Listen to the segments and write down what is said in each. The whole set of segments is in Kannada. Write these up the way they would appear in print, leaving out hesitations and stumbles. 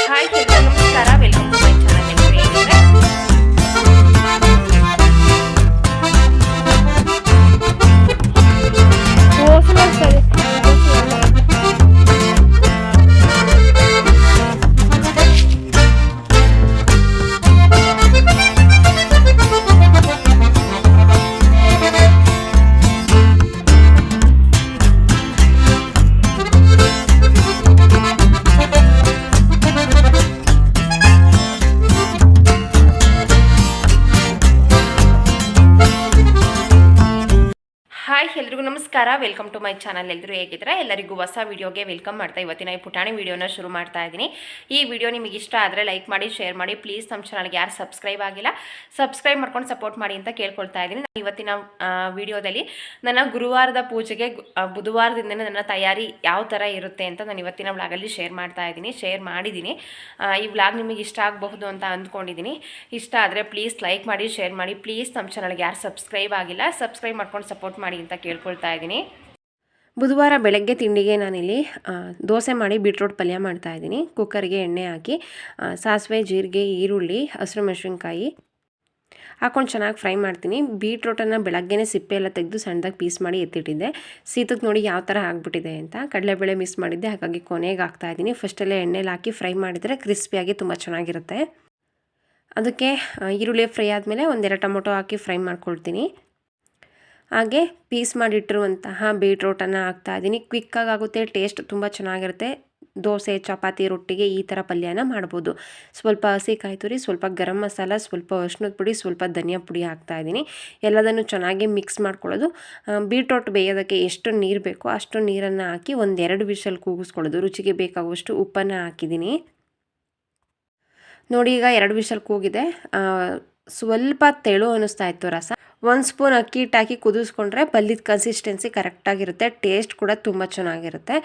ಹಾಯ್ ಎಲ್ರಿಗೂ ನಮಸ್ಕಾರ, ವೆಲ್ಕಮ್ ಟು ಮೈ ಚಾನಲ್. ಹೇಗಿದ್ರೆ ಹಾಯ್ ಎಲ್ರಿಗೂ ನಮಸ್ಕಾರ, ವೆಲ್ಕಮ್ ಟು ಮೈ ಚಾನಲ್. ಎಲ್ಲರೂ ಹೇಗಿದ್ರೆ ಎಲ್ಲರಿಗೂ ಹೊಸ ವೀಡಿಯೋಗೆ ವೆಲ್ಕಮ್ ಮಾಡ್ತಾ ಇವತ್ತಿನ ಈ ಪುಟಾಣಿ ವೀಡಿಯೋನ ಶುರು ಮಾಡ್ತಾ ಇದ್ದೀನಿ. ಈ ವಿಡಿಯೋ ನಿಮಗೆ ಇಷ್ಟ ಆದರೆ ಲೈಕ್ ಮಾಡಿ, ಶೇರ್ ಮಾಡಿ. ಪ್ಲೀಸ್ ನಮ್ಮ ಚಾನಲ್ಗೆ ಯಾರು ಸಬ್ಸ್ಕ್ರೈಬ್ ಆಗಿಲ್ಲ ಸಬ್ಸ್ಕ್ರೈಬ್ ಮಾಡ್ಕೊಂಡು ಸಪೋರ್ಟ್ ಮಾಡಿ ಅಂತ ಕೇಳ್ಕೊಳ್ತಾ ಇದ್ದೀನಿ. ನಾನು ಇವತ್ತಿನ ವಿಡಿಯೋದಲ್ಲಿ ನನ್ನ ಗುರುವಾರದ ಪೂಜೆಗೆ ಬುಧವಾರದಿಂದನೇ ನನ್ನ ತಯಾರಿ ಯಾವ ಥರ ಇರುತ್ತೆ ಅಂತ ನಾನು ಇವತ್ತಿನ ವ್ಲಾಗಲ್ಲಿ ಶೇರ್ ಮಾಡಿದ್ದೀನಿ. ಈ ವ್ಲಾಗ್ ನಿಮಗೆ ಇಷ್ಟ ಆಗಬಹುದು ಅಂತ ಅಂದ್ಕೊಂಡಿದ್ದೀನಿ. ಇಷ್ಟ ಆದರೆ ಪ್ಲೀಸ್ ಲೈಕ್ ಮಾಡಿ, ಶೇರ್ ಮಾಡಿ. ಪ್ಲೀಸ್ ನಮ್ಮ ಚಾನಲ್ಗೆ ಯಾರು ಸಬ್ಸ್ಕ್ರೈಬ್ ಆಗಿಲ್ಲ ಸಬ್ಸ್ಕ್ರೈಬ್ ಮಾಡ್ಕೊಂಡು ಸಪೋರ್ಟ್ ಮಾಡಿ ಅಂತ ಕೇಳ್ಕೊಳ್ತಾ ಇದ್ದೀನಿ. ಬುಧವಾರ ಬೆಳಗ್ಗೆ ತಿಂಡಿಗೆ ನಾನಿಲ್ಲಿ ದೋಸೆ ಮಾಡಿ ಬೀಟ್ರೋಟ್ ಪಲ್ಯ ಮಾಡ್ತಾಯಿದ್ದೀನಿ. ಕುಕ್ಕರ್ಗೆ ಎಣ್ಣೆ ಹಾಕಿ ಸಾಸಿವೆ, ಜೀರಿಗೆ, ಈರುಳ್ಳಿ, ಹಸಿರು ಮೆಣಸಿನ್ಕಾಯಿ ಹಾಕ್ಕೊಂಡು ಚೆನ್ನಾಗಿ ಫ್ರೈ ಮಾಡ್ತೀನಿ. ಬೀಟ್ರೋಟನ್ನು ಬೆಳಗ್ಗೆನೇ ಸಿಪ್ಪೆ ಎಲ್ಲ ತೆಗೆದು ಸಣ್ಣದಾಗಿ ಪೀಸ್ ಮಾಡಿ ಎತ್ತಿಟ್ಟಿದ್ದೆ. ಸೀತಕ್ಕೆ ನೋಡಿ ಯಾವ ಥರ ಆಗಿಬಿಟ್ಟಿದೆ ಅಂತ. ಕಡಲೆಬೇಳೆ ಮಿಕ್ಸ್ ಮಾಡಿದ್ದೆ, ಹಾಗಾಗಿ ಕೊನೆಗೆ ಹಾಕ್ತಾಯಿದ್ದೀನಿ. ಫಸ್ಟಲ್ಲೇ ಎಣ್ಣೆಲಿ ಹಾಕಿ ಫ್ರೈ ಮಾಡಿದರೆ ಕ್ರಿಸ್ಪಿಯಾಗಿ ತುಂಬ ಚೆನ್ನಾಗಿರುತ್ತೆ. ಅದಕ್ಕೆ ಈರುಳ್ಳಿ ಫ್ರೈ ಆದಮೇಲೆ ಒಂದೆರಡು ಟೊಮೊಟೊ ಹಾಕಿ ಫ್ರೈ ಮಾಡ್ಕೊಳ್ತೀನಿ. ಹಾಗೆ ಪೀಸ್ ಮಾಡಿಟ್ಟಿರುವಂತಹ ಬೀಟ್ರೋಟನ್ನು ಹಾಕ್ತಾಯಿದ್ದೀನಿ. ಕ್ವಿಕ್ಕಾಗಿ ಆಗುತ್ತೆ, ಟೇಸ್ಟ್ ತುಂಬ ಚೆನ್ನಾಗಿರುತ್ತೆ. ದೋಸೆ, ಚಪಾತಿ, ರೊಟ್ಟಿಗೆ ಈ ಥರ ಪಲ್ಯನ ಮಾಡ್ಬೋದು. ಸ್ವಲ್ಪ ಹಸಿ ಕಾಯಿ ತುರಿ, ಸ್ವಲ್ಪ ಗರಂ ಮಸಾಲ, ಸ್ವಲ್ಪ ಅರಿಶಿನದ ಪುಡಿ, ಸ್ವಲ್ಪ ಧನಿಯಾ ಪುಡಿ ಹಾಕ್ತಾಯಿದ್ದೀನಿ. ಎಲ್ಲದನ್ನು ಚೆನ್ನಾಗಿ ಮಿಕ್ಸ್ ಮಾಡ್ಕೊಳ್ಳೋದು. ಬೀಟ್ರೋಟ್ ಬೇಯೋದಕ್ಕೆ ಎಷ್ಟು ನೀರು ಬೇಕೋ ಅಷ್ಟು ನೀರನ್ನು ಹಾಕಿ ಒಂದೆರಡು ವಿಷಲ್ ಕೂಗಿಸ್ಕೊಳ್ಳೋದು. ರುಚಿಗೆ ಬೇಕಾಗುವಷ್ಟು ಉಪ್ಪನ್ನು ಹಾಕಿದ್ದೀನಿ. ನೋಡಿ, ಈಗ 2 ವಿಷಲ್ ಕೂಗಿದೆ. ಸ್ವಲ್ಪ ತೆಳು ಅನ್ನಿಸ್ತಾ ಇತ್ತು ರಸ. 1 ಸ್ಪೂನ್ ಅಕ್ಕಿ ಹಿಟ್ಟು ಹಾಕಿ ಕುದಿಸ್ಕೊಂಡ್ರೆ ಪಲ್ಯದ ಕನ್ಸಿಸ್ಟೆನ್ಸಿ ಕರೆಕ್ಟಾಗಿರುತ್ತೆ. ಟೇಸ್ಟ್ ಕೂಡ ತುಂಬ ಚೆನ್ನಾಗಿರುತ್ತೆ.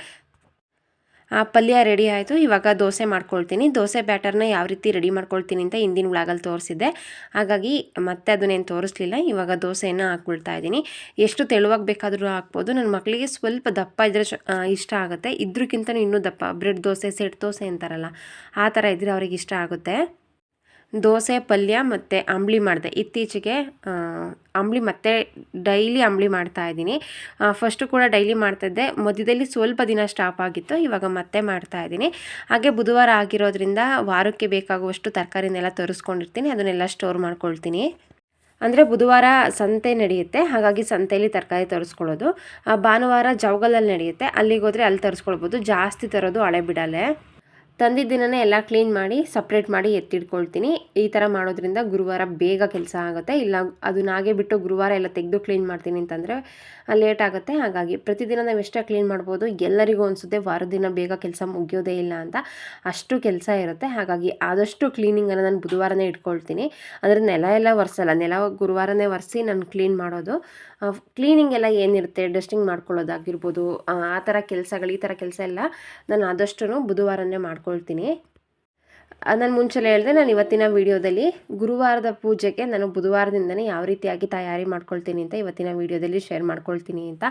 ಪಲ್ಯ ರೆಡಿ ಆಯಿತು. ಇವಾಗ ದೋಸೆ ಮಾಡ್ಕೊಳ್ತೀನಿ. ದೋಸೆ ಬ್ಯಾಟರ್ನ ಯಾವ ರೀತಿ ರೆಡಿ ಮಾಡ್ಕೊಳ್ತೀನಿ ಅಂತ ಹಿಂದಿನ ವ್ಲಾಗಲ್ಲಿ ತೋರಿಸಿದ್ದೆ, ಹಾಗಾಗಿ ಮತ್ತೆ ಅದನ್ನೇನು ತೋರಿಸ್ಲಿಲ್ಲ. ಇವಾಗ ದೋಸೆಯನ್ನು ಹಾಕ್ಬಿಡ್ತಾ ಇದ್ದೀನಿ. ಎಷ್ಟು ತೆಳುವಾಗಿ ಬೇಕಾದರೂ ಹಾಕ್ಬೋದು. ನನ್ನ ಮಕ್ಕಳಿಗೆ ಸ್ವಲ್ಪ ದಪ್ಪ ಇದ್ದರೆ ಇಷ್ಟ ಆಗುತ್ತೆ. ಇದ್ರಕ್ಕಿಂತಲೂ ಇನ್ನೂ ದಪ್ಪ, ಬ್ರೆಡ್ ದೋಸೆ, ಸೆಟ್ ದೋಸೆ ಅಂತಾರಲ್ಲ ಆ ಥರ ಇದ್ದರೆ ಅವ್ರಿಗೆ ಇಷ್ಟ ಆಗುತ್ತೆ. ದೋಸೆ, ಪಲ್ಯ ಮತ್ತು ಅಂಬಲಿ ಮಾಡಿದೆ. ಇತ್ತೀಚೆಗೆ ಅಂಬಲಿ ಮತ್ತೆ ಡೈಲಿ ಅಂಬಲಿ ಮಾಡ್ತಾಯಿದ್ದೀನಿ. ಫಸ್ಟು ಕೂಡ ಡೈಲಿ ಮಾಡ್ತಾಯಿದ್ದೆ, ಮಧ್ಯದಲ್ಲಿ ಸ್ವಲ್ಪ ದಿನ ಸ್ಟಾಪ್ ಆಗಿತ್ತು. ಇವಾಗ ಮತ್ತೆ ಮಾಡ್ತಾಯಿದ್ದೀನಿ. ಹಾಗೆ ಬುಧವಾರ ಆಗಿರೋದ್ರಿಂದ ವಾರಕ್ಕೆ ಬೇಕಾಗುವಷ್ಟು ತರಕಾರಿನೆಲ್ಲ ತರಿಸ್ಕೊಂಡಿರ್ತೀನಿ. ಅದನ್ನೆಲ್ಲ ಸ್ಟೋರ್ ಮಾಡ್ಕೊಳ್ತೀನಿ. ಅಂದರೆ ಬುಧವಾರ ಸಂತೆ ನಡೆಯುತ್ತೆ, ಹಾಗಾಗಿ ಸಂತೆಯಲ್ಲಿ ತರಕಾರಿ ತರಿಸ್ಕೊಳ್ಳೋದು. ಭಾನುವಾರ ಜವಗಲಲ್ಲಿ ನಡೆಯುತ್ತೆ, ಅಲ್ಲಿಗೆ ಹೋದರೆ ಅಲ್ಲಿ ತರಿಸ್ಕೊಳ್ಬೋದು. ಜಾಸ್ತಿ ತರೋದು ಹಳೆಬೀಡಲ್ಲೇ. ತಂದಿದ್ದ ದಿನನೇ ಎಲ್ಲ ಕ್ಲೀನ್ ಮಾಡಿ ಸಪ್ರೇಟ್ ಮಾಡಿ ಎತ್ತಿಡ್ಕೊಳ್ತೀನಿ. ಈ ಥರ ಮಾಡೋದ್ರಿಂದ ಗುರುವಾರ ಬೇಗ ಕೆಲಸ ಆಗುತ್ತೆ. ಇಲ್ಲ ಅದನ್ನಾಗೆ ಬಿಟ್ಟು ಗುರುವಾರ ಎಲ್ಲ ತೆಗೆದು ಕ್ಲೀನ್ ಮಾಡ್ತೀನಿ ಅಂತಂದರೆ ಲೇಟ್ ಆಗುತ್ತೆ. ಹಾಗಾಗಿ ಪ್ರತಿದಿನ ನಾವು ಎಷ್ಟೇ ಕ್ಲೀನ್ ಮಾಡ್ಬೋದು, ಎಲ್ಲರಿಗೂ ಅನಿಸುತ್ತೆ ವಾರದ ದಿನ ಬೇಗ ಕೆಲಸ ಮುಗಿಯೋದೇ ಇಲ್ಲ ಅಂತ. ಅಷ್ಟು ಕೆಲಸ ಇರುತ್ತೆ. ಹಾಗಾಗಿ ಆದಷ್ಟು ಕ್ಲೀನಿಂಗನ್ನು ನಾನು ಬುಧವಾರನೇ ಇಟ್ಕೊಳ್ತೀನಿ. ಅಂದರೆ ನೆಲ ಎಲ್ಲ ಒರೆಸಲ್ಲ, ನೆಲ ಗುರುವಾರನೇ ಒರೆಸಿ ನಾನು ಕ್ಲೀನ್ ಮಾಡೋದು. ಕ್ಲೀನಿಂಗ್ ಎಲ್ಲ ಏನಿರುತ್ತೆ, ಡಸ್ಟಿಂಗ್ ಮಾಡ್ಕೊಳ್ಳೋದಾಗಿರ್ಬೋದು, ಆ ಥರ ಕೆಲಸಗಳು, ಈ ಥರ ಕೆಲಸ ಎಲ್ಲ ನಾನು ಆದಷ್ಟು ಬುಧವಾರನೇ ಮಾಡ್ಕೊಳ್ತೀನಿ. ನಾನು ಮುಂಚೆಲೇ ಹೇಳಿದೆ, ನಾನು ಇವತ್ತಿನ ವಿಡಿಯೋದಲ್ಲಿ ಗುರುವಾರದ ಪೂಜೆಗೆ ನಾನು ಬುಧವಾರದಿಂದನೇ ಯಾವ ರೀತಿಯಾಗಿ ತಯಾರಿ ಮಾಡ್ಕೊಳ್ತೀನಿ ಅಂತ ಇವತ್ತಿನ ವಿಡಿಯೋದಲ್ಲಿ ಶೇರ್ ಮಾಡ್ಕೊಳ್ತೀನಿ ಅಂತ.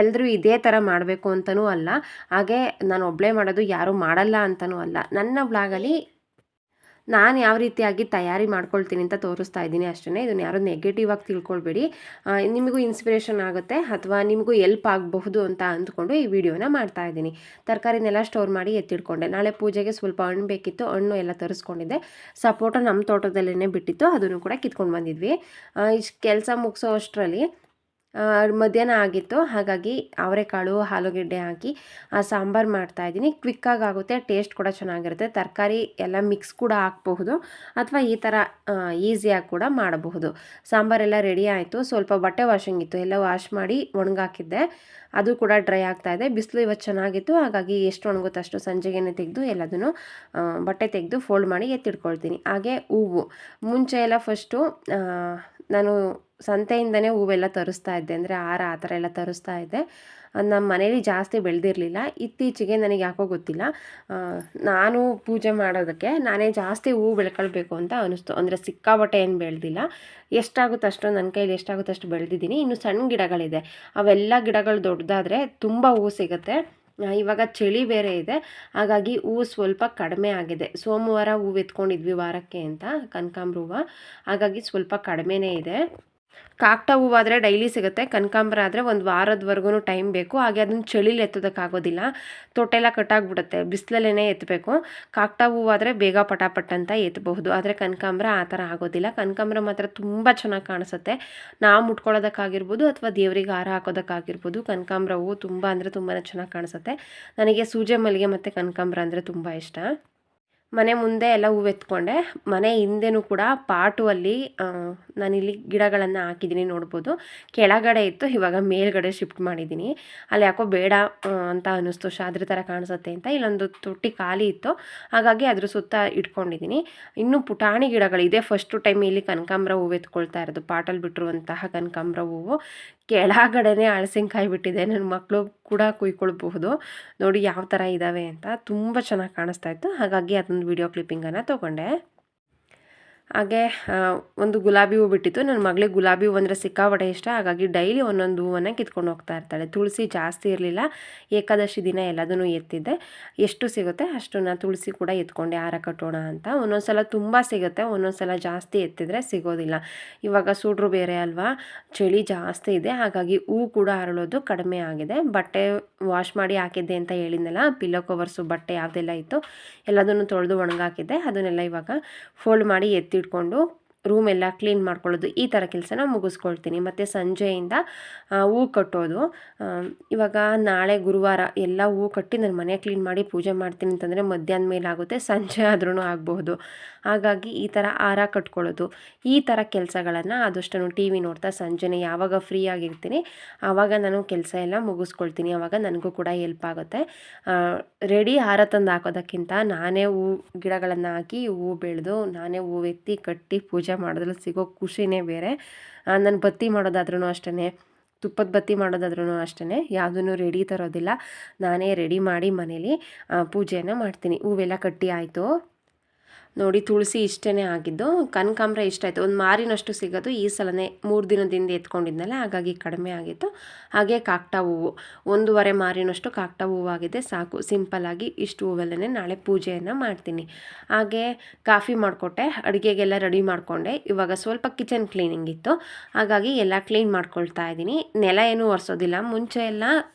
ಎಲ್ಲರೂ ಇದೇ ಥರ ಮಾಡಬೇಕು ಅಂತಲೂ ಅಲ್ಲ, ಹಾಗೆ ನಾನು ಒಬ್ಬಳೇ ಮಾಡೋದು, ಯಾರೂ ಮಾಡಲ್ಲ ಅಂತಲೂ ಅಲ್ಲ. ನನ್ನ ವ್ಲಾಗಲ್ಲಿ ನಾನು ಯಾವ ರೀತಿಯಾಗಿ ತಯಾರಿ ಮಾಡ್ಕೊಳ್ತೀನಿ ಅಂತ ತೋರಿಸ್ತಾ ಇದ್ದೀನಿ ಅಷ್ಟೇ. ಇದನ್ನು ಯಾರೂ ನೆಗೆಟಿವ್ ಆಗಿ ತಿಳ್ಕೊಳ್ಬೇಡಿ. ನಿಮಗೂ ಇನ್ಸ್ಪಿರೇಷನ್ ಆಗುತ್ತೆ ಅಥವಾ ನಿಮಗೂ ಎಲ್ಪ್ ಆಗಬಹುದು ಅಂತ ಅಂದ್ಕೊಂಡು ಈ ವಿಡಿಯೋನ ಮಾಡ್ತಾ ಇದ್ದೀನಿ. ತರಕಾರಿನೆಲ್ಲ ಸ್ಟೋರ್ ಮಾಡಿ ಎತ್ತಿಡ್ಕೊಂಡೆ. ನಾಳೆ ಪೂಜೆಗೆ ಸ್ವಲ್ಪ ಹಣ್ಣು ಬೇಕಿತ್ತು, ಹಣ್ಣು ಎಲ್ಲ ತರಿಸ್ಕೊಂಡಿದ್ದೆ. ಸಪೋಟ ನಮ್ಮ ತೋಟದಲ್ಲೇ ಬಿಟ್ಟಿತ್ತು, ಅದನ್ನು ಕೂಡ ಕಿತ್ಕೊಂಡು ಬಂದಿದ್ವಿ. ಇಷ್ಟು ಕೆಲಸ ಮುಗಿಸೋ ಅಷ್ಟರಲ್ಲಿ ಮಧ್ಯಾಹ್ನ ಆಗಿತ್ತು. ಹಾಗಾಗಿ ಅವರೆಕಾಳು, ಆಲೂಗೆಡ್ಡೆ ಹಾಕಿ ಸಾಂಬಾರು ಮಾಡ್ತಾಯಿದ್ದೀನಿ. ಕ್ವಿಕ್ಕಾಗಿ ಆಗುತ್ತೆ, ಟೇಸ್ಟ್ ಕೂಡ ಚೆನ್ನಾಗಿರುತ್ತೆ. ತರಕಾರಿ ಎಲ್ಲ ಮಿಕ್ಸ್ ಕೂಡ ಹಾಕಬಹುದು ಅಥವಾ ಈ ಥರ ಈಸಿಯಾಗಿ ಕೂಡ ಮಾಡಬಹುದು. ಸಾಂಬಾರೆಲ್ಲ ರೆಡಿ ಆಯಿತು. ಸ್ವಲ್ಪ ಬಟ್ಟೆ ವಾಷಿಂಗ್ ಇತ್ತು, ಎಲ್ಲ ವಾಶ್ ಮಾಡಿ ಒಣಗಾಕಿದ್ದೆ. ಅದು ಕೂಡ ಡ್ರೈ ಆಗ್ತಾಯಿದೆ. ಬಿಸಿಲು ಇವತ್ತು ಚೆನ್ನಾಗಿತ್ತು, ಹಾಗಾಗಿ ಎಷ್ಟು ಒಣಗುತ್ತೋ ಅಷ್ಟು ಸಂಜೆಗೇ ತೆಗೆದು ಎಲ್ಲದನ್ನು ಬಟ್ಟೆ ತೆಗೆದು ಫೋಲ್ಡ್ ಮಾಡಿ ಎತ್ತಿಡ್ಕೊಳ್ತೀನಿ. ಹಾಗೆ ಹೂವು ಮುಂಚೆ ಎಲ್ಲ ಫಸ್ಟು ನಾನು ಸಂತೆಯಿಂದನೇ ಹೂವೆಲ್ಲ ತರಿಸ್ತಾ ಇದ್ದೆ. ಅಂದರೆ ಹಾರ ಆ ಥರ ಎಲ್ಲ ತರಿಸ್ತಾ ಇದ್ದೆ. ನಮ್ಮ ಮನೇಲಿ ಜಾಸ್ತಿ ಬೆಳೆದಿರಲಿಲ್ಲ. ಇತ್ತೀಚೆಗೆ ನನಗೆ ಯಾಕೋ ಗೊತ್ತಿಲ್ಲ, ನಾನು ಪೂಜೆ ಮಾಡೋದಕ್ಕೆ ನಾನೇ ಜಾಸ್ತಿ ಹೂವು ಬೆಳ್ಕೊಳ್ಬೇಕು ಅಂತ ಅನ್ನಿಸ್ತು. ಅಂದರೆ ಸಿಕ್ಕಾಬಟ್ಟೆ ಏನು ಬೆಳೆದಿಲ್ಲ, ಎಷ್ಟಾಗುತ್ತೋ ಅಷ್ಟು ನನ್ನ ಕೈಲಿ ಎಷ್ಟಾಗುತ್ತೋ ಅಷ್ಟು ಬೆಳೆದಿದ್ದೀನಿ. ಇನ್ನು ಸಣ್ಣ ಗಿಡಗಳಿದೆ, ಅವೆಲ್ಲ ಗಿಡಗಳು ದೊಡ್ಡದಾದರೆ ತುಂಬ ಹೂವು ಸಿಗುತ್ತೆ. ಇವಾಗ ಚಳಿ ಬೇರೆ ಇದೆ, ಹಾಗಾಗಿ ಹೂವು ಸ್ವಲ್ಪ ಕಡಿಮೆ ಆಗಿದೆ. ಸೋಮವಾರ ಹೂವು ಎತ್ಕೊಂಡಿದ್ವಿ ವಾರಕ್ಕೆ ಅಂತ ಕನಕಾಂಬ್ರ ಹೂವು, ಹಾಗಾಗಿ ಸ್ವಲ್ಪ ಕಡಿಮೆನೇ ಇದೆ. ಕಾಕಡ ಹೂವಾದರೆ ಡೈಲಿ ಸಿಗುತ್ತೆ, ಕನಕಾಂಬರ ಆದರೆ ಒಂದು ವಾರದವರೆಗೂ ಟೈಮ್ ಬೇಕು. ಹಾಗೆ ಅದನ್ನು ಚಳಿಲಿ ಎತ್ತೋದಕ್ಕಾಗೋದಿಲ್ಲ, ತೊಟ್ಟೆಲ್ಲ ಕಟ್ಟಾಗ್ಬಿಡುತ್ತೆ, ಬಿಸಿಲಲ್ಲೇ ಎತ್ತಬೇಕು. ಕಾಕಡ ಹೂವಾದರೆ ಬೇಗ ಪಟಾಪಟ್ ಅಂತ ಎತ್ತಬಹುದು, ಆದರೆ ಕನಕಾಂಬರ ಆ ಥರ ಆಗೋದಿಲ್ಲ. ಕನಕಾಂಬರ ಮಾತ್ರ ತುಂಬ ಚೆನ್ನಾಗಿ ಕಾಣಿಸುತ್ತೆ, ನಾವು ಮುಟ್ಕೊಳ್ಳೋದಕ್ಕಾಗಿರ್ಬೋದು ಅಥವಾ ದೇವರಿಗೆ ಹಾರ ಹಾಕೋದಕ್ಕಾಗಿರ್ಬೋದು. ಕನಕಾಂಬರ ಹೂವು ತುಂಬ ಅಂದರೆ ತುಂಬಾ ಚೆನ್ನಾಗಿ ಕಾಣಿಸುತ್ತೆ. ನನಗೆ ಸೂಜೆ ಮಲ್ಲಿಗೆ ಮತ್ತು ಕನಕಾಂಬರ ಅಂದರೆ ತುಂಬ ಇಷ್ಟ. ಮನೆ ಮುಂದೆ ಎಲ್ಲ ಹೂವು ಎತ್ಕೊಂಡೆ. ಮನೆ ಹಿಂದೆನೂ ಕೂಡ ಪಾಟು ಅಲ್ಲಿ ನಾನಿಲ್ಲಿ ಗಿಡಗಳನ್ನು ಹಾಕಿದ್ದೀನಿ ನೋಡ್ಬೋದು. ಕೆಳಗಡೆ ಇತ್ತು, ಇವಾಗ ಮೇಲ್ಗಡೆ ಶಿಫ್ಟ್ ಮಾಡಿದ್ದೀನಿ. ಅಲ್ಲಿ ಯಾಕೋ ಬೇಡ ಅಂತ ಅನ್ನಿಸ್ತು, ಶಾದ್ರ ಥರ ಕಾಣಿಸುತ್ತೆ ಅಂತ. ಇಲ್ಲೊಂದು ತೊಟ್ಟಿ ಖಾಲಿ ಇತ್ತು, ಹಾಗಾಗಿ ಅದ್ರ ಸುತ್ತ ಇಟ್ಕೊಂಡಿದ್ದೀನಿ. ಇನ್ನೂ ಪುಟಾಣಿ ಗಿಡಗಳು ಇದೇ ಫಸ್ಟು ಟೈಮ್ ಇಲ್ಲಿ ಕನಕಾಂಬರ ಹೂವು ಎತ್ಕೊಳ್ತಾ ಇರೋದು, ಪಾಟಲ್ಲಿ ಬಿಟ್ಟಿರುವಂತಹ ಕನಕಾಂಬರ ಹೂವು. ಕೆಳಗಡೆನೇ ಹಲಸಿನಕಾಯಿ ಬಿಟ್ಟಿದೆ, ನನ್ನ ಮಕ್ಕಳು ಕೂಡ ಕುಯ್ಕೊಳ್ಬಹುದು. ನೋಡಿ ಯಾವ ಥರ ಇದ್ದಾವೆ ಅಂತ, ತುಂಬ ಚೆನ್ನಾಗಿ ಕಾಣಿಸ್ತಾ ಇತ್ತು, ಹಾಗಾಗಿ ಅದೊಂದು ವಿಡಿಯೋ ಕ್ಲಿಪ್ಪಿಂಗನ್ನು ತೊಗೊಂಡೆ. ಹಾಗೆ ಒಂದು ಗುಲಾಬಿ ಹೂವು ಬಿಟ್ಟಿತ್ತು. ನನ್ನ ಮಗಳಿಗೆ ಗುಲಾಬಿ ಹೂವು ಅಂದರೆ ಸಿಕ್ಕಾಪಟ್ಟೆ ಇಷ್ಟ, ಹಾಗಾಗಿ ಡೈಲಿ ಒಂದೊಂದು ಹೂವನ್ನು ಕಿತ್ಕೊಂಡು ಹೋಗ್ತಾ ಇರ್ತಾಳೆ. ತುಳಸಿ ಜಾಸ್ತಿ ಇರಲಿಲ್ಲ, ಏಕಾದಶಿ ದಿನ ಎಲ್ಲದನ್ನು ಎತ್ತಿದ್ದೆ. ಎಷ್ಟು ಸಿಗುತ್ತೆ ಅಷ್ಟನ್ನು ತುಳಸಿ ಕೂಡ ಎತ್ಕೊಂಡೆ ಹಾರ ಕಟ್ಟೋಣ ಅಂತ. ಒಂದೊಂದು ಸಲ ತುಂಬ ಸಿಗುತ್ತೆ, ಒಂದೊಂದು ಸಲ ಜಾಸ್ತಿ ಎತ್ತಿದ್ರೆ ಸಿಗೋದಿಲ್ಲ. ಇವಾಗ ಸುಡ್ರು ಬೇರೆ ಅಲ್ವಾ, ಚಳಿ ಜಾಸ್ತಿ ಇದೆ, ಹಾಗಾಗಿ ಹೂವು ಕೂಡ ಅರಳೋದು ಕಡಿಮೆ ಆಗಿದೆ. ಬಟ್ಟೆ ವಾಶ್ ಮಾಡಿ ಹಾಕಿದ್ದೆ ಅಂತ ಹೇಳಿದ್ನಲ್ಲ, ಪಿಲ್ಲೋ ಕವರ್ಸು ಬಟ್ಟೆ ಯಾವುದೆಲ್ಲ ಇತ್ತು ಎಲ್ಲದನ್ನು ತೊಳೆದು ಒಣಗಾಕಿದ್ದೆ. ಅದನ್ನೆಲ್ಲ ಇವಾಗ ಫೋಲ್ಡ್ ಮಾಡಿ ಎತ್ತಿಟ್ಕೊಂಡು ರೂಮ್ ಎಲ್ಲ ಕ್ಲೀನ್ ಮಾಡ್ಕೊಳ್ಳೋದು, ಈ ಥರ ಕೆಲಸನ ಮುಗಿಸ್ಕೊಳ್ತೀನಿ. ಮತ್ತು ಸಂಜೆಯಿಂದ ಹೂ ಕಟ್ಟೋದು. ಇವಾಗ ನಾಳೆ ಗುರುವಾರ ಎಲ್ಲ ಹೂ ಕಟ್ಟಿ ನಾನು ಮನೆ ಕ್ಲೀನ್ ಮಾಡಿ ಪೂಜೆ ಮಾಡ್ತೀನಿ ಅಂತಂದರೆ ಮಧ್ಯಾಹ್ನ ಮೇಲೆ ಆಗುತ್ತೆ, ಸಂಜೆ ಆದ್ರೂ ಆಗಬಹುದು. ಹಾಗಾಗಿ ಈ ಥರ ಹಾರ ಕಟ್ಕೊಳ್ಳೋದು, ಈ ಥರ ಕೆಲಸಗಳನ್ನು ಆದಷ್ಟು ಟಿ ವಿ ನೋಡ್ತಾ ಸಂಜೆನೇ ಯಾವಾಗ ಫ್ರೀ ಆಗಿರ್ತೀನಿ ಆವಾಗ ನಾನು ಕೆಲಸ ಎಲ್ಲ ಮುಗಿಸ್ಕೊಳ್ತೀನಿ. ಆವಾಗ ನನಗೂ ಕೂಡ ಹೆಲ್ಪ್ ಆಗುತ್ತೆ. ರೆಡಿ ಹಾರ ತಂದು ಹಾಕೋದಕ್ಕಿಂತ ನಾನೇ ಹೂ ಗಿಡಗಳನ್ನು ಹಾಕಿ ಹೂ ಬೆಳೆದು ನಾನೇ ಹೂ ಎತ್ತಿ ಕಟ್ಟಿ ಪೂಜೆ ಮಾಡೋದ್ರಲ್ಲಿ ಸಿಗೋ ಖುಷಿನೇ ಬೇರೆ. ನಾನು ಬತ್ತಿ ಮಾಡೋದಾದ್ರೂ ಅಷ್ಟೇ, ತುಪ್ಪದ ಬತ್ತಿ ಮಾಡೋದಾದ್ರೂ ಅಷ್ಟೇ, ಯಾವುದನ್ನು ರೆಡಿ ತರೋದಿಲ್ಲ, ನಾನೇ ರೆಡಿ ಮಾಡಿ ಮನೇಲಿ ಪೂಜೆಯನ್ನು ಮಾಡ್ತೀನಿ. ಹೂವೆಲ್ಲ ಕಟ್ಟಿ ಆಯಿತು. ನೋಡಿ ತುಳಸಿ ಇಷ್ಟೇ ಆಗಿದ್ದು, ಕನಕಾಂಬರ ಇಷ್ಟ ಆಯಿತು. ಒಂದು ಮಾರಿನಷ್ಟು ಸಿಗೋದು ಈ ಸಲನೇ 3 ದಿನದಿಂದ ಎತ್ಕೊಂಡಿದ್ನಲ್ಲ, ಹಾಗಾಗಿ ಕಡಿಮೆ ಆಗಿತ್ತು. ಹಾಗೆ ಕಾಕಡ ಹೂವು 1.5 ಮಾರಿನಷ್ಟು ಕಾಕಡ ಹೂವಾಗಿದೆ, ಸಾಕು. ಸಿಂಪಲ್ಲಾಗಿ ಇಷ್ಟು ಹೂವಲ್ಲೇ ನಾಳೆ ಪೂಜೆಯನ್ನು ಮಾಡ್ತೀನಿ. ಹಾಗೆ ಕಾಫಿ ಮಾಡಿಕೊಟ್ಟೆ, ಅಡುಗೆಗೆಲ್ಲ ರೆಡಿ ಮಾಡಿಕೊಂಡೆ. ಇವಾಗ ಸ್ವಲ್ಪ ಕಿಚನ್ ಕ್ಲೀನಿಂಗ್ ಇತ್ತು, ಹಾಗಾಗಿ ಎಲ್ಲ ಕ್ಲೀನ್ ಮಾಡ್ಕೊಳ್ತಾ ಇದ್ದೀನಿ. ನೆಲ ಏನೂ ಒರೆಸೋದಿಲ್ಲ, ಮುಂಚೆ ಎಲ್ಲ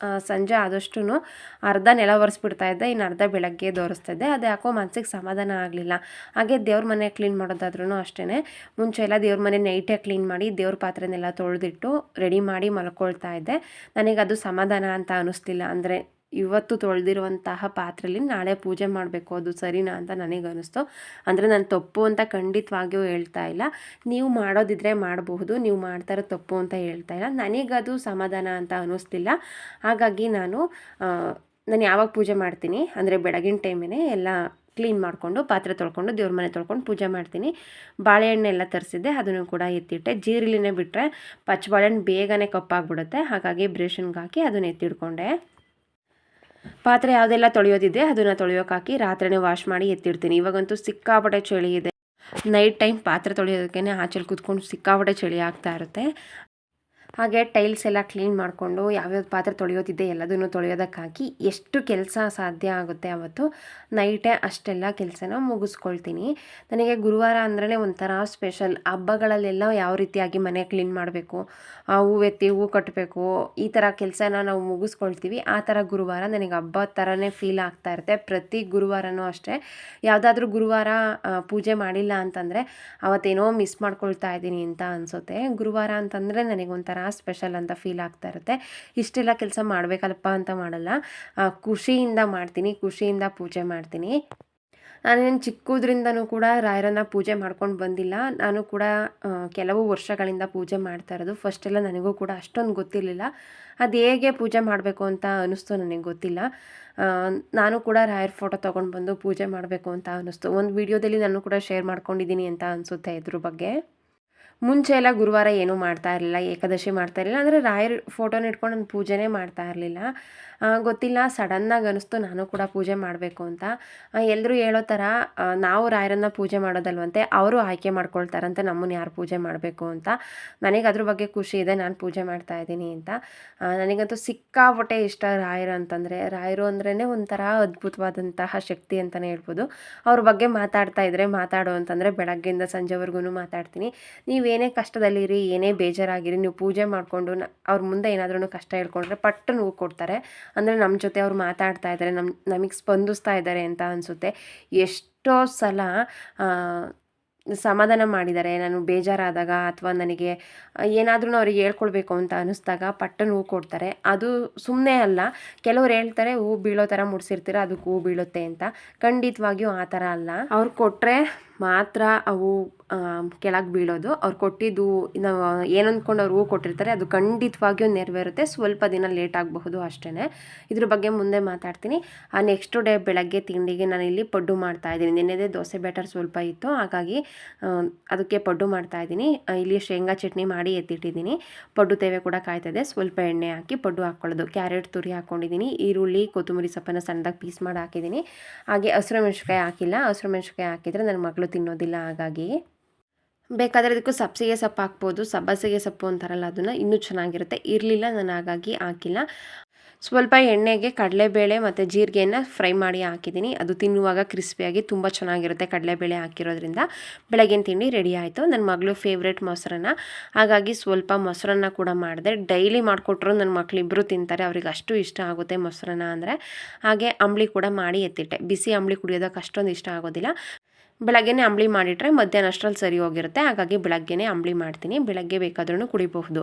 ಸಂಜೆ ಆದಷ್ಟು ಅರ್ಧ ನೆಲ ಒರೆಸ್ಬಿಡ್ತಾ ಇದ್ದೆ, ಇನ್ನು ಅರ್ಧ ಬೆಳಗ್ಗೆ ಒರೆಸ್ತಾ ಇದ್ದೆ. ಅದು ಯಾಕೋ ಮನಸ್ಸಿಗೆ ಸಮಾಧಾನ ಆಗಲಿಲ್ಲ. ಹಾಗೆ ದೇವ್ರ ಮನೆ ಕ್ಲೀನ್ ಮಾಡೋದಾದ್ರೂ ಅಷ್ಟೇ, ಮುಂಚೆ ಎಲ್ಲ ದೇವ್ರ ಮನೆ ನೈಟೇ ಕ್ಲೀನ್ ಮಾಡಿ ದೇವ್ರ ಪಾತ್ರೆನೆಲ್ಲ ತೊಳೆದಿಟ್ಟು ರೆಡಿ ಮಾಡಿ ಮಲ್ಕೊಳ್ತಾ ಇದ್ದೆ. ನನಗದು ಸಮಾಧಾನ ಅಂತ ಅನ್ನಿಸ್ಲಿಲ್ಲ. ಅಂದರೆ ಇವತ್ತು ತೊಳೆದಿರುವಂತಹ ಪಾತ್ರೆಯಲ್ಲಿ ನಾಳೆ ಪೂಜೆ ಮಾಡಬೇಕು, ಅದು ಸರಿನಾ ಅಂತ ನನಗನ್ನಿಸ್ತು. ಅಂದರೆ ನಾನು ತಪ್ಪು ಅಂತ ಖಂಡಿತವಾಗಿಯೂ ಹೇಳ್ತಾ ಇಲ್ಲ, ನೀವು ಮಾಡೋದಿದ್ರೆ ಮಾಡಬಹುದು, ನೀವು ಮಾಡ್ತಾರೋ ತಪ್ಪು ಅಂತ ಹೇಳ್ತಾ ಇಲ್ಲ. ನನಗದು ಸಮಾಧಾನ ಅಂತ ಅನ್ನಿಸ್ಲಿಲ್ಲ. ಹಾಗಾಗಿ ನಾನು ಯಾವಾಗ ಪೂಜೆ ಮಾಡ್ತೀನಿ ಅಂದರೆ ಬೆಳಗಿನ ಟೈಮೇ ಎಲ್ಲ ಕ್ಲೀನ್ ಮಾಡಿಕೊಂಡು ಪಾತ್ರೆ ತೊಳ್ಕೊಂಡು ದೇವ್ರ ಮನೆ ತೊಳ್ಕೊಂಡು ಪೂಜೆ ಮಾಡ್ತೀನಿ. ಬಾಳೆಹಣ್ಣೆಲ್ಲ ತರಿಸಿದ್ದೆ, ಅದನ್ನು ಕೂಡ ಎತ್ತಿಟ್ಟೆ. ಜೀರಿಲಿನೇ ಬಿಟ್ಟರೆ ಪಚ್ಚ ಬಾಳೆಹಣ್ಣು ಬೇಗನೆ ಕಪ್ಪಾಗ್ಬಿಡುತ್ತೆ, ಹಾಗಾಗಿ ಬ್ರಷನ್ಗೆ ಹಾಕಿ ಅದನ್ನು ಎತ್ತಿಡ್ಕೊಂಡೆ. ಪಾತ್ರೆ ಯಾವುದೆಲ್ಲ ತೊಳೆಯೋದಿದೆ ಅದನ್ನು ತೊಳೆಯೋಕೆ ಹಾಕಿ ರಾತ್ರಿನೇ ವಾಶ್ ಮಾಡಿ ಎತ್ತಿಡ್ತೀನಿ. ಇವಾಗಂತೂ ಸಿಕ್ಕಾಪಟ್ಟೆ ಚಳಿ ಇದೆ, ನೈಟ್ ಟೈಮ್ ಪಾತ್ರೆ ತೊಳೆಯೋದಕ್ಕೇ ಆಚೆಲಿ ಕೂತ್ಕೊಂಡು ಸಿಕ್ಕಾಪಟ್ಟೆ ಚಳಿ ಆಗ್ತಾ ಇರುತ್ತೆ. ಹಾಗೆ ಟೈಲ್ಸ್ ಎಲ್ಲ ಕ್ಲೀನ್ ಮಾಡಿಕೊಂಡು ಯಾವ್ಯಾವ ಪಾತ್ರೆ ತೊಳೆಯೋದಿದ್ದೆ ಎಲ್ಲದನ್ನು ತೊಳೆಯೋದಕ್ಕೆ ಹಾಕಿ ಎಷ್ಟು ಕೆಲಸ ಸಾಧ್ಯ ಆಗುತ್ತೆ ಅವತ್ತು ನೈಟೇ ಅಷ್ಟೆಲ್ಲ ಕೆಲಸನ ಮುಗಿಸ್ಕೊಳ್ತೀನಿ. ನನಗೆ ಗುರುವಾರ ಅಂದ್ರೇ ಒಂಥರ ಸ್ಪೆಷಲ್. ಹಬ್ಬಗಳಲ್ಲೆಲ್ಲ ಯಾವ ರೀತಿಯಾಗಿ ಮನೆ ಕ್ಲೀನ್ ಮಾಡಬೇಕು, ಹೂವೆತ್ತಿ ಹೂ ಕಟ್ಟಬೇಕು, ಈ ಥರ ಕೆಲಸನ ನಾವು ಮುಗಿಸ್ಕೊಳ್ತೀವಿ. ಆ ಥರ ಗುರುವಾರ ನನಗೆ ಹಬ್ಬದ ಥರನೇ ಫೀಲ್ ಆಗ್ತಾ ಇರುತ್ತೆ. ಪ್ರತಿ ಗುರುವಾರನೂ ಅಷ್ಟೇ. ಯಾವುದಾದ್ರೂ ಗುರುವಾರ ಪೂಜೆ ಮಾಡಿಲ್ಲ ಅಂತಂದರೆ ಅವತ್ತೇನೋ ಮಿಸ್ ಮಾಡ್ಕೊಳ್ತಾ ಇದ್ದೀನಿ ಅಂತ ಅನಿಸುತ್ತೆ. ಗುರುವಾರ ಅಂತಂದರೆ ನನಗೊಂಥರ ಸ್ಪೆಷಲ್ ಅಂತ ಫೀಲ್ ಆಗ್ತಾ ಇರುತ್ತೆ. ಇಷ್ಟೆಲ್ಲ ಕೆಲಸ ಮಾಡಬೇಕಲ್ಲಪ್ಪ ಅಂತ ಮಾಡಲ್ಲ, ಖುಷಿಯಿಂದ ಮಾಡ್ತೀನಿ, ಖುಷಿಯಿಂದ ಪೂಜೆ ಮಾಡ್ತೀನಿ. ನಾನೇನು ಚಿಕ್ಕದ್ರಿಂದನೂ ಕೂಡ ರಾಯರನ್ನು ಪೂಜೆ ಮಾಡ್ಕೊಂಡು ಬಂದಿಲ್ಲ. ನಾನು ಕೂಡ ಕೆಲವು ವರ್ಷಗಳಿಂದ ಪೂಜೆ ಮಾಡ್ತಾ ಇರೋದು. ಫಸ್ಟೆಲ್ಲ ನನಗೂ ಕೂಡ ಅಷ್ಟೊಂದು ಗೊತ್ತಿರಲಿಲ್ಲ, ಅದು ಹೇಗೆ ಪೂಜೆ ಮಾಡಬೇಕು ಅಂತ ಅನ್ನಿಸ್ತು, ನನಗೆ ಗೊತ್ತಿಲ್ಲ. ನಾನು ಕೂಡ ರಾಯರ ಫೋಟೋ ತೊಗೊಂಡು ಬಂದು ಪೂಜೆ ಮಾಡಬೇಕು ಅಂತ ಅನ್ನಿಸ್ತು. ಒಂದು ವಿಡಿಯೋದಲ್ಲಿ ನಾನು ಕೂಡ ಶೇರ್ ಮಾಡ್ಕೊಂಡಿದ್ದೀನಿ ಅಂತ ಅನಿಸುತ್ತೆ ಇದ್ರ ಬಗ್ಗೆ. ಮುಂಚೆ ಎಲ್ಲ ಗುರುವಾರ ಏನೂ ಮಾಡ್ತಾ ಇರಲಿಲ್ಲ, ಏಕಾದಶಿ ಮಾಡ್ತಾ ಇರಲಿಲ್ಲ. ಅಂದರೆ ರಾಯರ ಫೋಟೋನ ಇಟ್ಕೊಂಡು ನಾನು ಪೂಜೆನೇ ಮಾಡ್ತಾ ಇರಲಿಲ್ಲ. ಗೊತ್ತಿಲ್ಲ, ಸಡನ್ನಾಗಿ ಅನಿಸ್ತು ನಾನು ಕೂಡ ಪೂಜೆ ಮಾಡಬೇಕು ಅಂತ. ಎಲ್ಲರೂ ಹೇಳೋ ಥರ ನಾವು ರಾಯರನ್ನ ಪೂಜೆ ಮಾಡೋದಲ್ವಂತೆ, ಅವರು ಆಯ್ಕೆ ಮಾಡ್ಕೊಳ್ತಾರಂತೆ ನಮ್ಮನ್ನು ಯಾರು ಪೂಜೆ ಮಾಡಬೇಕು ಅಂತ. ನನಗೆ ಅದ್ರ ಬಗ್ಗೆ ಖುಷಿ ಇದೆ, ನಾನು ಪೂಜೆ ಮಾಡ್ತಾ ಇದ್ದೀನಿ ಅಂತ. ನನಗಂತೂ ಸಿಕ್ಕಾಪಟ್ಟೆ ಇಷ್ಟ ರಾಯರು ಅಂತಂದರೆ. ರಾಯರು ಅಂದ್ರೇ ಒಂಥರ ಅದ್ಭುತವಾದಂತಹ ಶಕ್ತಿ ಅಂತಲೇ ಹೇಳ್ಬೋದು. ಅವ್ರ ಬಗ್ಗೆ ಮಾತಾಡ್ತಾ ಇದ್ದರೆ ಮಾತಾಡು ಅಂತಂದರೆ ಬೆಳಗ್ಗೆಯಿಂದ ಸಂಜೆವರೆಗೂ ಮಾತಾಡ್ತೀನಿ. ನೀವೇನೇ ಕಷ್ಟದಲ್ಲಿರಿ, ಏನೇ ಬೇಜಾರಾಗಿರಿ, ನೀವು ಪೂಜೆ ಮಾಡಿಕೊಂಡು ಅವ್ರ ಮುಂದೆ ಏನಾದ್ರೂ ಕಷ್ಟ ಹೇಳ್ಕೊಂಡ್ರೆ ಪಟ್ಟು ನೋವು ಕೊಡ್ತಾರೆ. ಅಂದರೆ ನಮ್ಮ ಜೊತೆ ಅವ್ರು ಮಾತಾಡ್ತಾ ಇದ್ದಾರೆ, ನಮಗೆ ಸ್ಪಂದಿಸ್ತಾ ಇದ್ದಾರೆ ಅಂತ ಅನಿಸುತ್ತೆ. ಎಷ್ಟೋ ಸಲ ಸಮಾಧಾನ ಮಾಡಿದ್ದಾರೆ. ನಾನು ಬೇಜಾರಾದಾಗ ಅಥವಾ ನನಗೆ ಏನಾದ್ರೂ ಅವ್ರಿಗೆ ಹೇಳ್ಕೊಳ್ಬೇಕು ಅಂತ ಅನ್ನಿಸ್ದಾಗ ಪಟ್ಟು ಹೂ ಕೊಡ್ತಾರೆ. ಅದು ಸುಮ್ಮನೆ ಅಲ್ಲ, ಕೆಲವ್ರು ಹೇಳ್ತಾರೆ ಹೂ ಬೀಳೋ ಥರ ಮುಡಿಸಿರ್ತೀರ ಅದಕ್ಕೆ ಹೂ ಬೀಳುತ್ತೆ ಅಂತ. ಖಂಡಿತವಾಗಿಯೂ ಆ ಥರ ಅಲ್ಲ. ಅವ್ರು ಕೊಟ್ಟರೆ ಮಾತ್ರ ಅವು ಕೆಳಗೆ ಬೀಳೋದು. ಅವ್ರು ಕೊಟ್ಟಿದ್ದು ನಾವು ಏನು ಅಂದ್ಕೊಂಡು ಅವ್ರು ಹೂ ಕೊಟ್ಟಿರ್ತಾರೆ ಅದು ಖಂಡಿತವಾಗಿಯೂ ನೆರವೇರುತ್ತೆ. ಸ್ವಲ್ಪ ದಿನ ಲೇಟ್ ಆಗಬಹುದು ಅಷ್ಟೇ. ಇದ್ರ ಬಗ್ಗೆ ಮುಂದೆ ಮಾತಾಡ್ತೀನಿ. ನೆಕ್ಸ್ಟ್ ಡೇ ಬೆಳಗ್ಗೆ ತಿಂಡಿಗೆ ನಾನು ಇಲ್ಲಿ ಪಡ್ಡು ಮಾಡ್ತಾಯಿದ್ದೀನಿ. ನೆನ್ನೆದೇ ದೋಸೆ ಬ್ಯಾಟರ್ ಸ್ವಲ್ಪ ಇತ್ತು, ಹಾಗಾಗಿ ಅದಕ್ಕೆ ಪಡ್ಡು ಮಾಡ್ತಾಯಿದ್ದೀನಿ. ಇಲ್ಲಿ ಶೇಂಗಾ ಚಟ್ನಿ ಮಾಡಿ ಎತ್ತಿಟ್ಟಿದ್ದೀನಿ. ಪಡ್ಡು ತೇವೆ ಕೂಡ ಕಾಯ್ತದೆ. ಸ್ವಲ್ಪ ಎಣ್ಣೆ ಹಾಕಿ ಪಡ್ಡು ಹಾಕ್ಕೊಳ್ಳೋದು. ಕ್ಯಾರೆಟ್ ತುರಿ ಹಾಕ್ಕೊಂಡಿದ್ದೀನಿ, ಈರುಳ್ಳಿ ಕೊತ್ತಂಬರಿ ಸೊಪ್ಪನ್ನು ಸಣ್ಣದಾಗಿ ಪೀಸ್ ಮಾಡಿ ಹಾಕಿದ್ದೀನಿ. ಹಾಗೆ ಹಸಿರು ಮೆಣಸಿನ್ಕಾಯಿ ಹಾಕಿಲ್ಲ, ಹಸಿರು ಮೆಣಸಿನ್ಕಾಯಿ ಹಾಕಿದರೆ ನನ್ನ ಮಗಳು ತಿನ್ನೋದಿಲ್ಲ. ಹಾಗಾಗಿ ಬೇಕಾದರೆ ಅದಕ್ಕೂ ಸಬ್ಬಸಿಗೆ ಸೊಪ್ಪು ಹಾಕ್ಬೋದು, ಸಬ್ಬಸಿಗೆ ಸೊಪ್ಪು ಅಂತಾರಲ್ಲ ಅದನ್ನು, ಇನ್ನೂ ಚೆನ್ನಾಗಿರುತ್ತೆ. ಇರಲಿಲ್ಲ, ನಾನು ಹಾಗಾಗಿ ಹಾಕಿಲ್ಲ. ಸ್ವಲ್ಪ ಎಣ್ಣೆಗೆ ಕಡಲೆಬೇಳೆ ಮತ್ತು ಜೀರಿಗೆಯನ್ನು ಫ್ರೈ ಮಾಡಿ ಹಾಕಿದ್ದೀನಿ. ಅದು ತಿನ್ನುವಾಗ ಕ್ರಿಸ್ಪಿಯಾಗಿ ತುಂಬ ಚೆನ್ನಾಗಿರುತ್ತೆ ಕಡಲೆಬೇಳೆ ಹಾಕಿರೋದ್ರಿಂದ. ಬೆಳಗಿನ ತಿಂಡಿ ರೆಡಿ ಆಯಿತು. ನನ್ನ ಮಗಳು ಫೇವ್ರೇಟ್ ಮೊಸರನ್ನ, ಹಾಗಾಗಿ ಸ್ವಲ್ಪ ಮೊಸರನ್ನ ಕೂಡ ಮಾಡಿದೆ. ಡೈಲಿ ಮಾಡಿಕೊಟ್ರು ನನ್ನ ಮಕ್ಕಳಿಬ್ಬರು ತಿಂತಾರೆ, ಅವ್ರಿಗೆ ಅಷ್ಟು ಇಷ್ಟ ಆಗುತ್ತೆ ಮೊಸರನ್ನ ಅಂದರೆ. ಹಾಗೆ ಅಂಬಳಿ ಕೂಡ ಮಾಡಿ ಎತ್ತಿಟ್ಟೆ. ಬಿಸಿ ಅಂಬಳಿ ಕುಡಿಯೋದಕ್ಕೆ ಅಷ್ಟೊಂದು ಇಷ್ಟ ಆಗೋದಿಲ್ಲ. ಬೆಳಗ್ಗೆನೇ ಅಂಬಳಿ ಮಾಡಿಟ್ರೆ ಮಧ್ಯಾಹ್ನ ಅಷ್ಟರಲ್ಲಿ ಸರಿ ಹೋಗಿರುತ್ತೆ. ಹಾಗಾಗಿ ಬೆಳಗ್ಗೆನೇ ಅಂಬಳಿ ಮಾಡ್ತೀನಿ, ಬೆಳಗ್ಗೆ ಬೇಕಾದ್ರೂ ಕುಡಿಬಹುದು.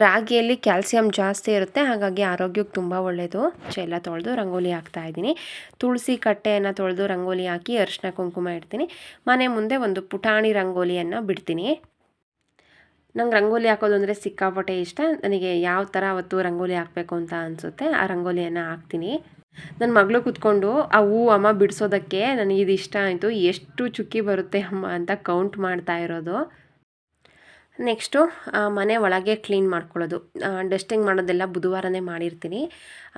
ರಾಗಿಯಲ್ಲಿ ಕ್ಯಾಲ್ಸಿಯಂ ಜಾಸ್ತಿ ಇರುತ್ತೆ, ಹಾಗಾಗಿ ಆರೋಗ್ಯಕ್ಕೆ ತುಂಬ ಒಳ್ಳೆಯದು. ಎಲ್ಲ ತೊಳೆದು ರಂಗೋಲಿ ಹಾಕ್ತಾಯಿದ್ದೀನಿ. ತುಳಸಿ ಕಟ್ಟೆಯನ್ನು ತೊಳೆದು ರಂಗೋಲಿ ಹಾಕಿ ಅರಿಶಿನ ಕುಂಕುಮ ಇಡ್ತೀನಿ. ಮನೆ ಮುಂದೆ ಒಂದು ಪುಟಾಣಿ ರಂಗೋಲಿಯನ್ನು ಬಿಡ್ತೀನಿ. ನಂಗೆ ರಂಗೋಲಿ ಹಾಕೋದು ಅಂದರೆ ಸಿಕ್ಕಾಪಟ್ಟೆ ಇಷ್ಟ. ನನಗೆ ಯಾವ ಥರ ಅವತ್ತು ರಂಗೋಲಿ ಹಾಕಬೇಕು ಅಂತ ಅನಿಸುತ್ತೆ ಆ ರಂಗೋಲಿಯನ್ನು ಹಾಕ್ತೀನಿ. ನನ್ನ ಮಗಳು ಕೂತ್ಕೊಂಡು ಆ ಹೂ ಅಮ್ಮ ಬಿಡಿಸೋದಕ್ಕೆ ನನಗಿದು ಇಷ್ಟ ಆಯಿತು, ಎಷ್ಟು ಚುಕ್ಕಿ ಬರುತ್ತೆ ಅಮ್ಮ ಅಂತ ಕೌಂಟ್ ಮಾಡ್ತಾ ಇರೋದು. ನೆಕ್ಸ್ಟು ಮನೆ ಒಳಗೆ ಕ್ಲೀನ್ ಮಾಡ್ಕೊಳ್ಳೋದು. ಡಸ್ಟಿಂಗ್ ಮಾಡೋದೆಲ್ಲ ಬುಧವಾರನೇ ಮಾಡಿರ್ತೀನಿ.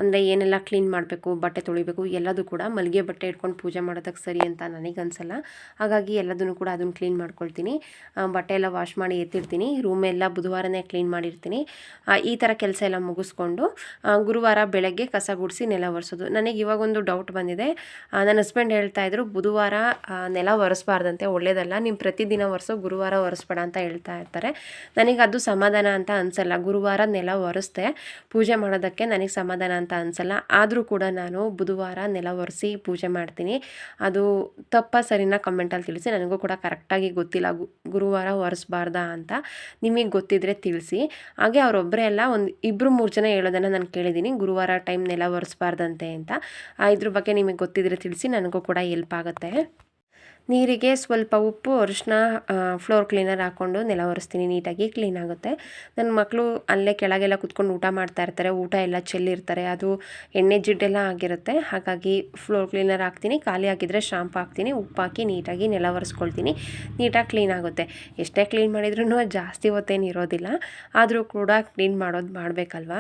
ಅಂದರೆ ಏನೆಲ್ಲ ಕ್ಲೀನ್ ಮಾಡಬೇಕು, ಬಟ್ಟೆ ತೊಳಿಬೇಕು ಎಲ್ಲದೂ ಕೂಡ ಮಲ್ಲಿಗೆ ಬಟ್ಟೆ ಇಟ್ಕೊಂಡು ಪೂಜೆ ಮಾಡೋದಕ್ಕೆ ಸರಿ ಅಂತ ನನಗನ್ಸಲ್ಲ. ಹಾಗಾಗಿ ಎಲ್ಲದನ್ನು ಕೂಡ ಅದನ್ನು ಕ್ಲೀನ್ ಮಾಡ್ಕೊಳ್ತೀನಿ. ಬಟ್ಟೆ ಎಲ್ಲ ವಾಶ್ ಮಾಡಿ ಎತ್ತಿರ್ತೀನಿ. ರೂಮೆಲ್ಲ ಬುಧವಾರನೇ ಕ್ಲೀನ್ ಮಾಡಿರ್ತೀನಿ. ಈ ಥರ ಕೆಲಸ ಎಲ್ಲ ಮುಗಿಸ್ಕೊಂಡು ಗುರುವಾರ ಬೆಳಗ್ಗೆ ಕಸ ಗುಡಿಸಿ ನೆಲ ಒರೆಸೋದು. ನನಗೆ ಇವಾಗೊಂದು ಡೌಟ್ ಬಂದಿದೆ. ನನ್ನ ಹಸ್ಬೆಂಡ್ ಹೇಳ್ತಾಯಿದ್ರು ಬುಧವಾರ ನೆಲ ಒರೆಸ್ಬಾರ್ದಂತೆ, ಒಳ್ಳೇದಲ್ಲ, ನೀವು ಪ್ರತಿದಿನ ಒರೆಸೋ, ಗುರುವಾರ ಒರೆಸ್ಬೇಡ ಅಂತ ಹೇಳ್ತಾ ಇರ್ತಾರೆ. ನನಗೆ ಅದು ಸಮಾಧಾನ ಅಂತ ಅನಿಸಲ್ಲ. ಗುರುವಾರ ನೆಲ ಒರೆಸ್ದೆ ಪೂಜೆ ಮಾಡೋದಕ್ಕೆ ನನಗೆ ಸಮಾಧಾನ ಅಂತ ಅನಿಸಲ್ಲ. ಆದರೂ ಕೂಡ ನಾನು ಬುಧವಾರ ನೆಲ ಒರೆಸಿ ಪೂಜೆ ಮಾಡ್ತೀನಿ. ಅದು ತಪ್ಪ ಸರಿನಾ ಕಮೆಂಟಲ್ಲಿ ತಿಳಿಸಿ. ನನಗೂ ಕೂಡ ಕರೆಕ್ಟಾಗಿ ಗೊತ್ತಿಲ್ಲ ಗುರುವಾರ ಒರೆಸ್ಬಾರ್ದಾ ಅಂತ. ನಿಮಗೆ ಗೊತ್ತಿದ್ದರೆ ತಿಳಿಸಿ. ಹಾಗೆ ಅವರೊಬ್ಬರೇ ಅಲ್ಲ, ಒಂದು 2-3 ಜನ ಹೇಳೋದನ್ನು ನಾನು ಕೇಳಿದ್ದೀನಿ, ಗುರುವಾರ ಟೈಮ್ ನೆಲ ಒರೆಸ್ಬಾರ್ದಂತೆ ಅಂತ. ಇದ್ರ ಬಗ್ಗೆ ನಿಮಗೆ ಗೊತ್ತಿದ್ದರೆ ತಿಳಿಸಿ, ನನಗೂ ಕೂಡ ಹೆಲ್ಪ್ ಆಗುತ್ತೆ. ನೀರಿಗೆ ಸ್ವಲ್ಪ ಉಪ್ಪು, ಅರಿಶಿನ, ಫ್ಲೋರ್ ಕ್ಲೀನರ್ ಹಾಕ್ಕೊಂಡು ನೆಲ ಒರೆಸ್ತೀನಿ, ನೀಟಾಗಿ ಕ್ಲೀನ್ ಆಗುತ್ತೆ. ನನ್ನ ಮಕ್ಕಳು ಅಲ್ಲೇ ಕೆಳಗೆಲ್ಲ ಕುತ್ಕೊಂಡು ಊಟ ಮಾಡ್ತಾ ಇರ್ತಾರೆ, ಊಟ ಎಲ್ಲ ಚೆಲ್ಲಿರ್ತಾರೆ, ಅದು ಎಣ್ಣೆ ಜಿಡ್ಡೆಲ್ಲ ಆಗಿರುತ್ತೆ. ಹಾಗಾಗಿ ಫ್ಲೋರ್ ಕ್ಲೀನರ್ ಹಾಕ್ತೀನಿ, ಖಾಲಿ ಆಗಿದ್ದರೆ ಶಾಂಪು ಹಾಕ್ತೀನಿ, ಉಪ್ಪು ಹಾಕಿ ನೀಟಾಗಿ ನೆಲ ಒರೆಸ್ಕೊಳ್ತೀನಿ. ನೀಟಾಗಿ ಕ್ಲೀನ್ ಆಗುತ್ತೆ. ಎಷ್ಟೇ ಕ್ಲೀನ್ ಮಾಡಿದ್ರೂ ಜಾಸ್ತಿ ಹೊತ್ತೇನು ಇರೋದಿಲ್ಲ, ಆದರೂ ಕೂಡ ಕ್ಲೀನ್ ಮಾಡೋದು ಮಾಡಬೇಕಲ್ವ.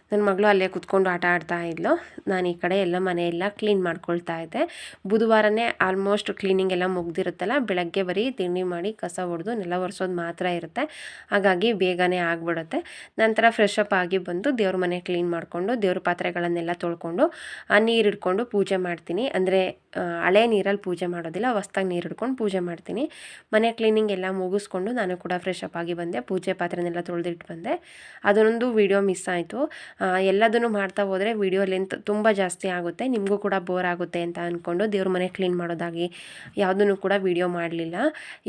ನನ್ನ ಮಗಳು ಅಲ್ಲೇ ಕುತ್ಕೊಂಡು ಆಟ ಆಡ್ತಾ ಇದ್ಲು. ನಾನು ಈ ಕಡೆ ಎಲ್ಲ ಮನೆಯೆಲ್ಲ ಕ್ಲೀನ್ ಮಾಡ್ಕೊಳ್ತಾ ಇದ್ದೆ. ಬುಧವಾರನೇ ಆಲ್ಮೋಸ್ಟ್ ಕ್ಲೀನಿಂಗ್ ಎಲ್ಲ ಮುಗ್ದಿರುತ್ತಲ್ಲ, ಬೆಳಗ್ಗೆ ಬರೀ ತಿಂಡಿ ಮಾಡಿ ಕಸ ಹೊಡೆದು ನೆಲ ಒರೆಸೋದು ಮಾತ್ರ ಇರುತ್ತೆ. ಹಾಗಾಗಿ ಬೇಗನೆ ಆಗಿಬಿಡುತ್ತೆ. ನಂತರ ಫ್ರೆಶ್ ಅಪ್ ಆಗಿ ಬಂದು ದೇವ್ರ ಮನೆ ಕ್ಲೀನ್ ಮಾಡಿಕೊಂಡು ದೇವ್ರ ಪಾತ್ರೆಗಳನ್ನೆಲ್ಲ ತೊಳ್ಕೊಂಡು ನೀರು ಹಿಡ್ಕೊಂಡು ಪೂಜೆ ಮಾಡ್ತೀನಿ. ಅಂದರೆ ಹಳೆ ನೀರಲ್ಲಿ ಪೂಜೆ ಮಾಡೋದಿಲ್ಲ, ಹೊಸ್ದಾಗಿ ನೀರು ಹಿಡ್ಕೊಂಡು ಪೂಜೆ ಮಾಡ್ತೀನಿ. ಮನೆ ಕ್ಲೀನಿಂಗ್ ಎಲ್ಲ ಮುಗಿಸ್ಕೊಂಡು ನಾನು ಕೂಡ ಫ್ರೆಶ್ ಅಪ್ ಆಗಿ ಬಂದೆ. ಪೂಜೆ ಪಾತ್ರೆನೆಲ್ಲ ತೊಳೆದಿಟ್ಟು ಬಂದೆ. ಅದೊಂದು ವಿಡಿಯೋ ಮಿಸ್ ಆಯಿತು. ಎಲ್ಲದನ್ನು ಮಾಡ್ತಾ ಹೋದರೆ ವಿಡಿಯೋ ಲೆಂತ್ ತುಂಬ ಜಾಸ್ತಿ ಆಗುತ್ತೆ, ನಿಮಗೂ ಕೂಡ ಬೋರ್ ಆಗುತ್ತೆ ಅಂತ ಅಂದ್ಕೊಂಡು ದೇವ್ರ ಮನೆ ಕ್ಲೀನ್ ಮಾಡೋದಾಗಿ ಯಾವುದನ್ನು ಕೂಡ ವಿಡಿಯೋ ಮಾಡಲಿಲ್ಲ.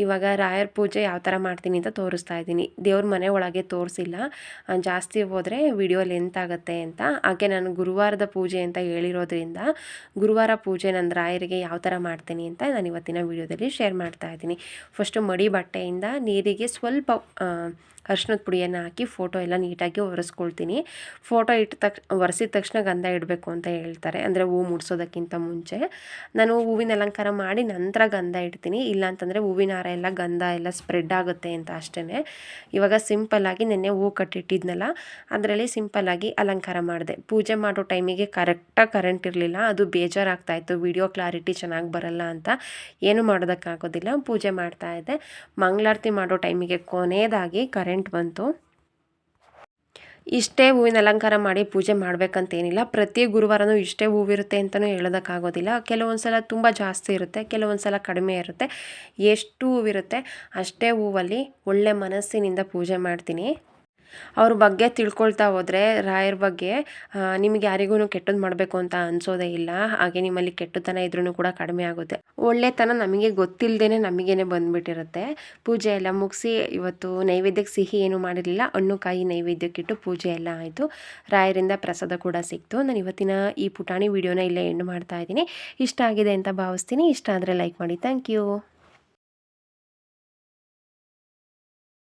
ಇವಾಗ ರಾಯರ ಪೂಜೆ ಯಾವ ಥರ ಮಾಡ್ತೀನಿ ಅಂತ ತೋರಿಸ್ತಾ ಇದ್ದೀನಿ. ದೇವ್ರ ಮನೆ ಒಳಗೆ ತೋರಿಸಿಲ್ಲ, ಜಾಸ್ತಿ ಹೋದರೆ ವಿಡಿಯೋ ಲೆಂತ್ ಆಗುತ್ತೆ ಅಂತ. ಹಾಗೆ ನಾನು ಗುರುವಾರದ ಪೂಜೆ ಅಂತ ಹೇಳಿರೋದ್ರಿಂದ ಗುರುವಾರ ಪೂಜೆ ನನ್ನ ರಾಯರಿಗೆ ಯಾವ ಥರ ಮಾಡ್ತೀನಿ ಅಂತ ನಾನು ಇವತ್ತಿನ ವಿಡಿಯೋದಲ್ಲಿ ಶೇರ್ ಮಾಡ್ತಾ ಇದ್ದೀನಿ. ಫಸ್ಟು ಮಡಿ ಬಟ್ಟೆಯಿಂದ ನೀರಿಗೆ ಸ್ವಲ್ಪ ಅರಿಶಿನದ ಪುಡಿಯನ್ನು ಹಾಕಿ ಫೋಟೋ ಎಲ್ಲ ನೀಟಾಗಿ ಒರೆಸ್ಕೊಳ್ತೀನಿ. ಫೋಟೋ ಒರೆಸಿದ ತಕ್ಷಣ ಗಂಧ ಇಡಬೇಕು ಅಂತ ಹೇಳ್ತಾರೆ, ಅಂದರೆ ಹೂವು ಮುಡ್ಸೋದಕ್ಕಿಂತ ಮುಂಚೆ. ನಾನು ಹೂವಿನ ಅಲಂಕಾರ ಮಾಡಿ ನಂತರ ಗಂಧ ಇಡ್ತೀನಿ, ಇಲ್ಲಾಂತಂದರೆ ಹೂವಿನ ಹಾರ ಎಲ್ಲ ಗಂಧ ಎಲ್ಲ ಸ್ಪ್ರೆಡ್ ಆಗುತ್ತೆ ಅಂತ ಅಷ್ಟೇ. ಇವಾಗ ಸಿಂಪಲ್ಲಾಗಿ ನೆನ್ನೆ ಹೂವು ಕಟ್ಟಿಟ್ಟಿದ್ನಲ್ಲ, ಅದರಲ್ಲಿ ಸಿಂಪಲ್ಲಾಗಿ ಅಲಂಕಾರ ಮಾಡಿದೆ. ಪೂಜೆ ಮಾಡೋ ಟೈಮಿಗೆ ಕರೆಕ್ಟಾಗಿ ಕರೆಂಟ್ ಇರಲಿಲ್ಲ, ಅದು ಬೇಜಾರಾಗ್ತಾಯಿತ್ತು, ವಿಡಿಯೋ ಕ್ಲಾರಿಟಿ ಚೆನ್ನಾಗಿ ಬರಲ್ಲ ಅಂತ. ಏನು ಮಾಡೋದಕ್ಕಾಗೋದಿಲ್ಲ, ಪೂಜೆ ಮಾಡ್ತಾಯಿದ್ದೆ. ಮಂಗಳಾರತಿ ಮಾಡೋ ಟೈಮಿಗೆ ಕೊನೆಯದಾಗಿ ಕರೆಂಟ್ ಬಂತು. ಇಷ್ಟೇ ಹೂವಿನ ಅಲಂಕಾರ ಮಾಡಿ ಪೂಜೆ ಮಾಡಬೇಕಂತೇನಿಲ್ಲ, ಪ್ರತಿ ಗುರುವಾರನೂ ಇಷ್ಟೇ ಹೂವಿರುತ್ತೆ ಅಂತಲೂ ಹೇಳೋದಕ್ಕಾಗೋದಿಲ್ಲ. ಕೆಲವೊಂದು ಸಲ ತುಂಬ ಜಾಸ್ತಿ ಇರುತ್ತೆ, ಕೆಲವೊಂದು ಸಲ ಕಡಿಮೆ ಇರುತ್ತೆ. ಎಷ್ಟು ಹೂವಿರುತ್ತೆ ಅಷ್ಟೇ ಹೂವಲ್ಲಿ ಒಳ್ಳೆ ಮನಸ್ಸಿನಿಂದ ಪೂಜೆ ಮಾಡ್ತೀನಿ. ಅವ್ರ ಬಗ್ಗೆ ತಿಳ್ಕೊಳ್ತಾ ಹೋದರೆ, ರಾಯರ ಬಗ್ಗೆ ನಿಮಗೆ ಯಾರಿಗೂ ಕೆಟ್ಟದ್ದು ಮಾಡಬೇಕು ಅಂತ ಅನಿಸೋದೇ ಇಲ್ಲ. ಹಾಗೆ ನಿಮ್ಮಲ್ಲಿ ಕೆಟ್ಟತನ ಇದ್ರೂ ಕೂಡ ಕಡಿಮೆ ಆಗುತ್ತೆ. ಒಳ್ಳೆತನ ನಮಗೆ ಗೊತ್ತಿಲ್ಲದೇ ನಮಗೇನೆ ಬಂದುಬಿಟ್ಟಿರುತ್ತೆ. ಪೂಜೆ ಎಲ್ಲ ಮುಗಿಸಿ ಇವತ್ತು ನೈವೇದ್ಯಕ್ಕೆ ಸಿಹಿ ಏನೂ ಮಾಡಿರಲಿಲ್ಲ, ಹಣ್ಣು ಕಾಯಿ ನೈವೇದ್ಯಕ್ಕಿಟ್ಟು ಪೂಜೆ ಎಲ್ಲ ಆಯಿತು. ರಾಯರಿಂದ ಪ್ರಸಾದ ಕೂಡ ಸಿಕ್ತು. ನಾನು ಇವತ್ತಿನ ಈ ಪುಟಾಣಿ ವಿಡಿಯೋನ ಇಲ್ಲೇ ಎಂಡ್ ಮಾಡ್ತಾ ಇದ್ದೀನಿ. ಇಷ್ಟ ಆಗಿದೆ ಅಂತ ಭಾವಿಸ್ತೀನಿ. ಇಷ್ಟ ಆದರೆ ಲೈಕ್ ಮಾಡಿ. Thank you.